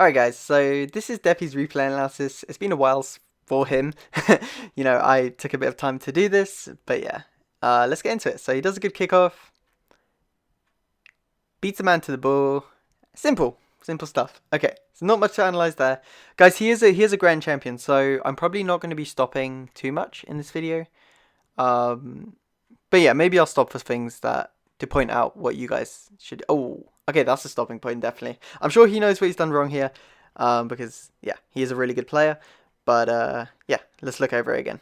Alright guys, so this is Deppie's replay analysis. It's been a while for him. I took a bit of time to do this, but yeah. Let's get into it. So he does a good kickoff, beats a man to the ball. Simple stuff. Okay, so not much to analyze there. Guys, he is a grand champion, so I'm probably not going to be stopping too much in this video. But yeah, maybe I'll stop for things that to point out what you guys should. Oh, okay, that's a stopping point, definitely. I'm sure he knows what he's done wrong here, because yeah, he is a really good player. But yeah, let's look over it again.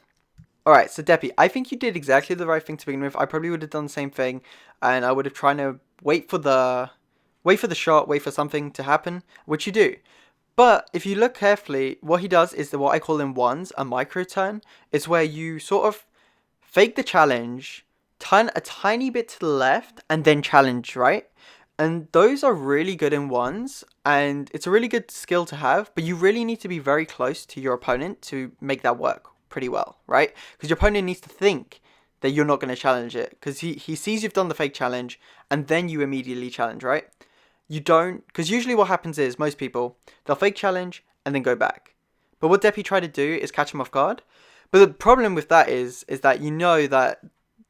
All right, so Deppie, I think you did exactly the right thing to begin with. I probably would have done the same thing, and I would have tried to wait for the shot, wait for something to happen, which you do. But if you look carefully, what he does is what I call in ones, a micro turn. It's where you sort of fake the challenge, turn a tiny bit to the left, and then challenge, right? And those are really good in ones, and it's a really good skill to have, but you really need to be very close to your opponent to make that work pretty well, right? Because your opponent needs to think that you're not going to challenge it, because he sees you've done the fake challenge, and then you immediately challenge, right? You don't, because usually what happens is, most people, they'll fake challenge, and then go back. But what Deppie tried to do is catch him off guard. But the problem with that is that you know that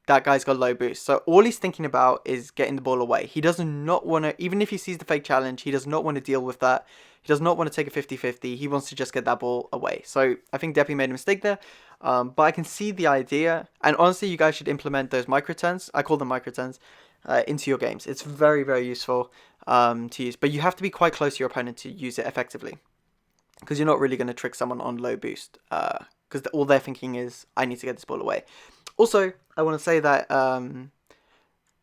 that guy's got low boost. So all he's thinking about is getting the ball away. He does not want to, even if he sees the fake challenge, he does not want to deal with that. He does not want to take a 50-50. He wants to just get that ball away. So I think Deppie made a mistake there. But I can see the idea. And honestly, you guys should implement those micro turns. I call them micro turns. Into your games. It's very, very useful to use. But you have to be quite close to your opponent to use it effectively. Because you're not really going to trick someone on low boost. Because all they're thinking is, I need to get this ball away. Also, I want to say that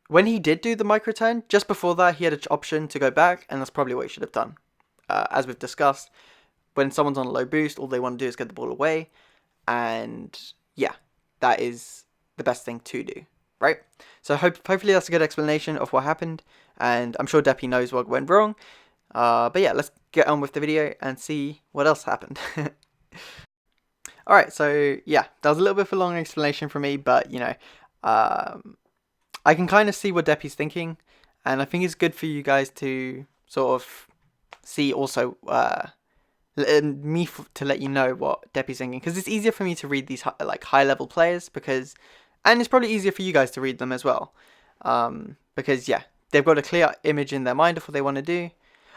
when he did do the micro turn, just before that, he had an option to go back, and that's probably what he should have done. As we've discussed, when someone's on a low boost, all they want to do is get the ball away, and yeah, that is the best thing to do, right? So hopefully that's a good explanation of what happened, and I'm sure Deppie knows what went wrong. But yeah, let's get on with the video and see what else happened. Alright, so yeah, that was a little bit of a long explanation from me, but I can kind of see what Deppie's thinking, and I think it's good for you guys to sort of see also to let you know what Deppie's thinking, because it's easier for me to read these high level players, and it's probably easier for you guys to read them as well, because yeah, they've got a clear image in their mind of what they want to do.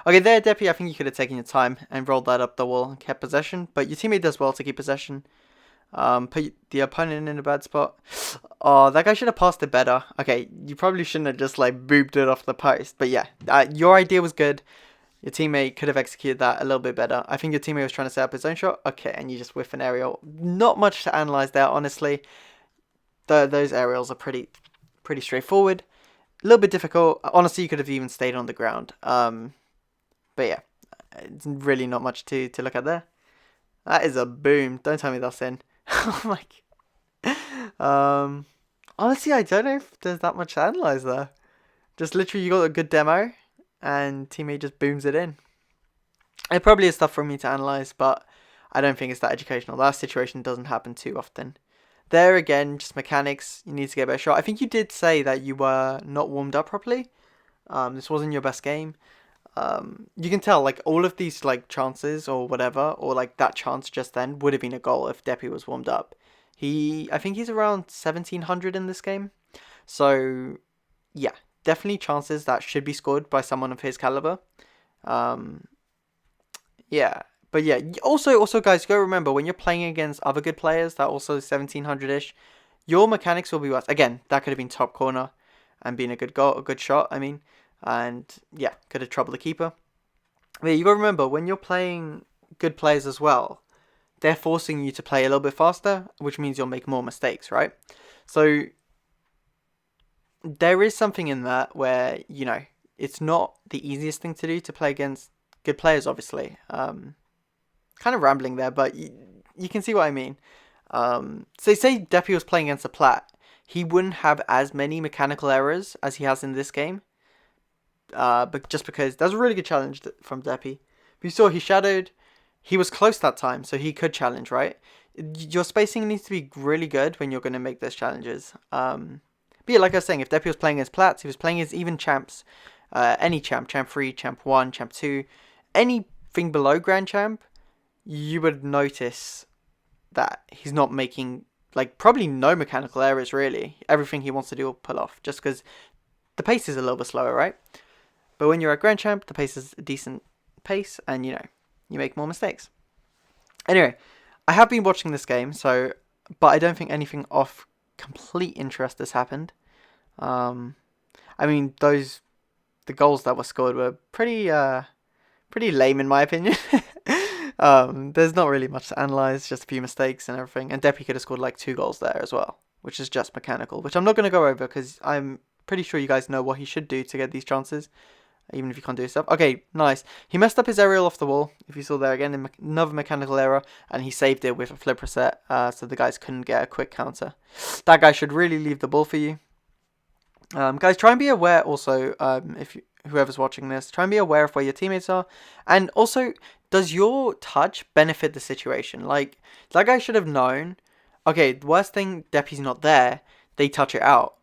Okay, there, Deppie, I think you could have taken your time and rolled that up the wall and kept possession. But your teammate does well to keep possession. Put the opponent in a bad spot. Oh, that guy should have passed it better. Okay, you probably shouldn't have just, booped it off the post. But yeah, your idea was good. Your teammate could have executed that a little bit better. I think your teammate was trying to set up his own shot. Okay, and you just whiff an aerial. Not much to analyze there, honestly. Those aerials are pretty straightforward. A little bit difficult. Honestly, you could have even stayed on the ground. But yeah, it's really not much to look at there. That is a boom. Don't tell me that's in. Oh my god. Honestly, I don't know if there's that much to analyze there. Just literally, you got a good demo, and teammate just booms it in. It probably is stuff for me to analyze, but I don't think it's that educational. That situation doesn't happen too often. There again, just mechanics. You need to get a better shot. I think you did say that you were not warmed up properly. This wasn't your best game. You can tell, all of these, chances or whatever, or, that chance just then would have been a goal if Deppie was warmed up. I think he's around 1700 in this game. So, yeah, definitely chances that should be scored by someone of his caliber. Yeah, but yeah, also, guys, go remember, when you're playing against other good players that also 1700-ish, your mechanics will be worse. Again, that could have been top corner and been a good goal, a good shot, I mean. And yeah, could have troubled the keeper. But you got to remember, when you're playing good players as well, they're forcing you to play a little bit faster, which means you'll make more mistakes, right? So there is something in that where, it's not the easiest thing to do to play against good players, obviously. Kind of rambling there, but you can see what I mean. So say Deppie was playing against a Plat, he wouldn't have as many mechanical errors as he has in this game. But just because that was a really good challenge from Deppie. You saw he shadowed, he was close that time, so he could challenge, right? Your spacing needs to be really good when you're going to make those challenges. But yeah, like I was saying, if Deppie was playing as Plats, he was playing as even champs, any champ 3, champ 1, champ 2, any anything below Grand Champ, you would notice that he's not making, like, probably no mechanical errors, really. Everything he wants to do will pull off, just because the pace is a little bit slower, right? But when you're at Grand Champ, the pace is a decent pace, and, you know, you make more mistakes. Anyway, I have been watching this game, but I don't think anything of complete interest has happened. I mean, the goals that were scored were pretty lame in my opinion. There's not really much to analyze, just a few mistakes and everything. And Deppie could have scored like 2 goals there as well, which is just mechanical, which I'm not going to go over because I'm pretty sure you guys know what he should do to get these chances, even if you can't do stuff. Okay, nice. He messed up his aerial off the wall, if you saw there again, another mechanical error, and he saved it with a flip reset, so the guys couldn't get a quick counter. That guy should really leave the ball for you. Guys, try and be aware also, whoever's watching this, try and be aware of where your teammates are. And also, does your touch benefit the situation? Like, that guy should have known, okay, the worst thing, Deppie's not there, they touch it out.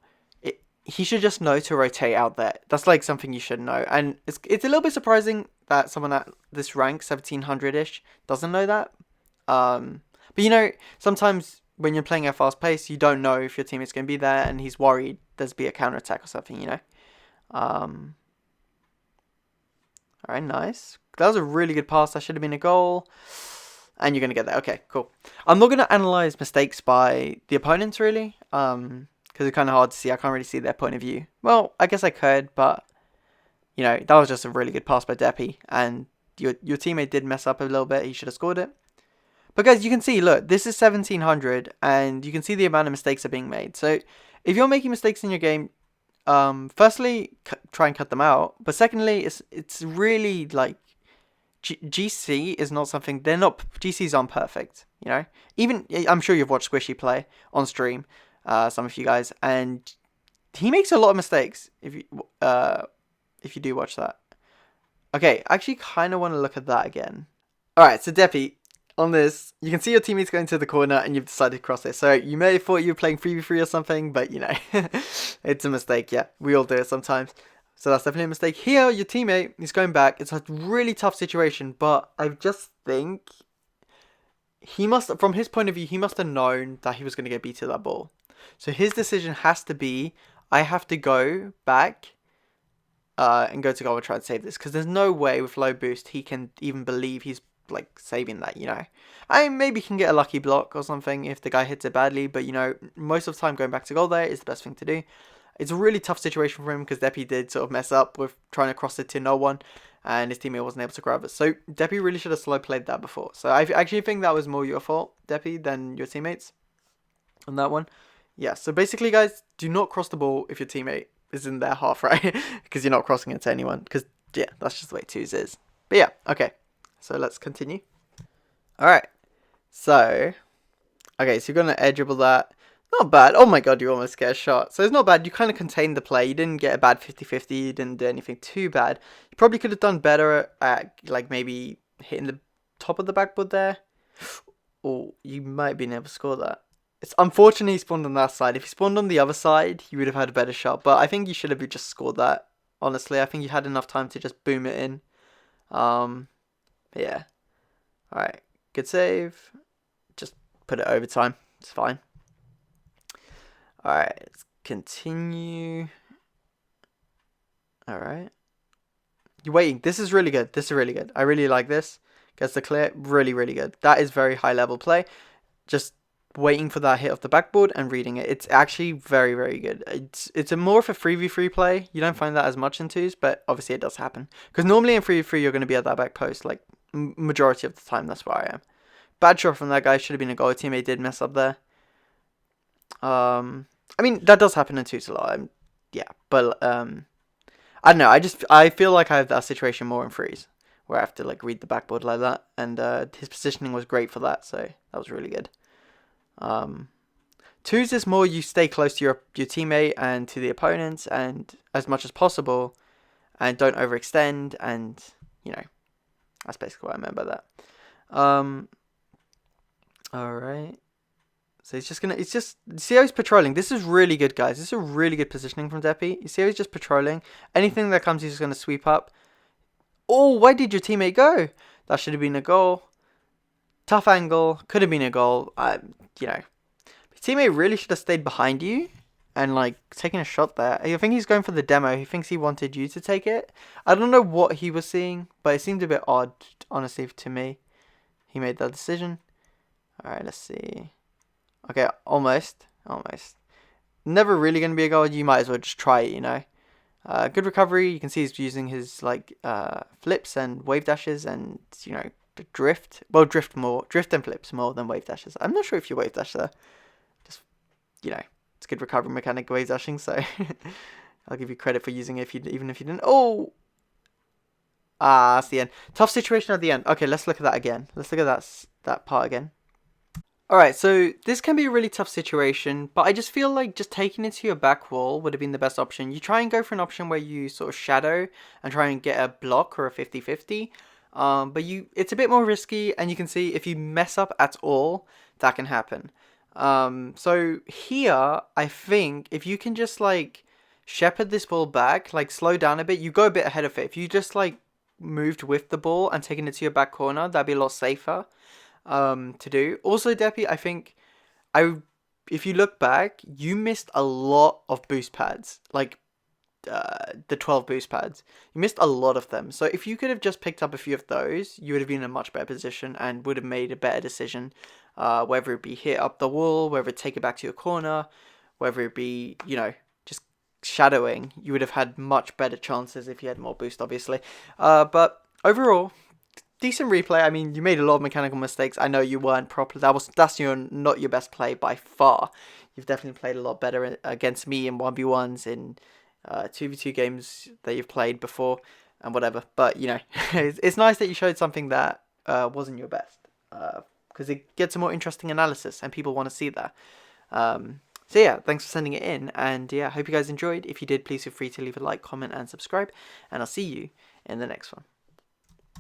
He should just know to rotate out there. That's like something you should know. And it's a little bit surprising that someone at this rank, 1700-ish, doesn't know that. But you know, sometimes when you're playing at fast pace, you don't know if your teammate's going to be there and he's worried there's be a counter attack or something, you know. Alright, nice. That was a really good pass. That should have been a goal. And you're going to get that. Okay, cool. I'm not going to analyze mistakes by the opponents, really. Because it's kind of hard to see. I can't really see their point of view. Well, I guess I could, but, you know, that was just a really good pass by Deppie. And your teammate did mess up a little bit. He should have scored it. But guys, you can see, look, this is 1700, and you can see the amount of mistakes are being made. So, if you're making mistakes in your game, firstly, try and cut them out. But secondly, it's really, like, GC is not something, GCs aren't perfect, you know? Even, I'm sure you've watched Squishy play on stream, some of you guys, and he makes a lot of mistakes, if you do watch that. Okay, I actually kind of want to look at that again. Alright, so Deppie, on this, you can see your teammates going to the corner and you've decided to cross it. So you may have thought you were playing 3v3 or something, but you know, it's a mistake. Yeah, we all do it sometimes. So that's definitely a mistake. Here, your teammate is going back. It's a really tough situation, but I just think he must, from his point of view, he must have known that he was going to get beat to that ball. So his decision has to be, I have to go back and go to goal and try and save this. Because there's no way with low boost he can even believe he's like saving that, you know. I maybe can get a lucky block or something if the guy hits it badly, but you know, most of the time going back to goal there is the best thing to do. It's a really tough situation for him because Deppie did sort of mess up with trying to cross it to no one and his teammate wasn't able to grab it. So Deppie really should have slow played that before. So I actually think that was more your fault, Deppie, than your teammates on that one. Yeah, so basically guys, do not cross the ball if your teammate is in their half, right? Because you're not crossing it to anyone, because yeah, that's just the way twos is. But yeah, okay. So let's continue. Alright. So, okay, so you're going to air dribble that. Not bad. Oh my god, you almost get a shot. So it's not bad. You kind of contained the play. You didn't get a bad 50-50. You didn't do anything too bad. You probably could have done better at, like, maybe hitting the top of the backboard there. Or you might have been able to score that. It's unfortunate he spawned on that side. If he spawned on the other side, you would have had a better shot. But I think you should have just scored that. Honestly, I think you had enough time to just boom it in. Yeah. Alright. Good save. Just put it overtime. It's fine. Alright. Let's continue. Alright. You're waiting. This is really good. This is really good. I really like this. Gets the clear. Really, really good. That is very high level play. Just waiting for that hit off the backboard and reading it. It's actually very, very good. It's a more of a 3v3 play. You don't find that as much in twos, but obviously it does happen. Because normally in 3v3 you're going to be at that back post, like, majority of the time. That's where I am. Bad shot from that guy. Should have been a goal. Teammate did mess up there. I mean, that does happen in twos a lot. Yeah, but I don't know. I feel like I have that situation more in threes, where I have to like read the backboard like that, and his positioning was great for that, so that was really good. Twos is more you stay close to your teammate and to the opponents, and as much as possible, and don't overextend, and you know, that's basically what I meant by that. Alright. So he's just see how he's patrolling. This is really good, guys. This is a really good positioning from Deppie. You see how he's just patrolling. Anything that comes, he's just going to sweep up. Oh, where did your teammate go? That should have been a goal. Tough angle. Could have been a goal. You know, your teammate really should have stayed behind you and like taking a shot there. I think he's going for the demo. He thinks he wanted you to take it. I don't know what he was seeing, but it seemed a bit odd, honestly, to me. He made that decision. All right, let's see. Okay, almost. Never really going to be a goal. You might as well just try it, you know. Good recovery. You can see he's using his like flips and wave dashes and, you know, the drift. Well, drift and flips more than wave dashes. I'm not sure if you wave dash there. Just, you know, it's good recovery mechanic wave dashing, so I'll give you credit for using it even if you didn't. Oh! That's the end. Tough situation at the end. Okay, let's look at that again. Let's look at that part again. Alright, so this can be a really tough situation, but I just feel like just taking it to your back wall would have been the best option. You try and go for an option where you sort of shadow and try and get a block or a 50-50. But it's a bit more risky, and you can see if you mess up at all, that can happen. So here, I think if you can just like shepherd this ball back, like slow down a bit, you go a bit ahead of it. If you just like moved with the ball and taken it to your back corner, that'd be a lot safer to do. Also, Deppie, I think if you look back, you missed a lot of boost pads, like the 12 boost pads. You missed a lot of them. So if you could have just picked up a few of those, you would have been in a much better position and would have made a better decision, whether it be hit up the wall, whether it take it back to your corner, whether it be, you know, just shadowing. You would have had much better chances if you had more boost, obviously. But overall, decent replay. I mean, you made a lot of mechanical mistakes. I know you weren't properly. That's not your best play by far. You've definitely played a lot better against me in 1v1s, in 2v2 games that you've played before, and whatever. But, you know, it's nice that you showed something that wasn't your best, because it gets a more interesting analysis, and people want to see that. So yeah, thanks for sending it in, and yeah, hope you guys enjoyed. If you did, please feel free to leave a like, comment, and subscribe, and I'll see you in the next one.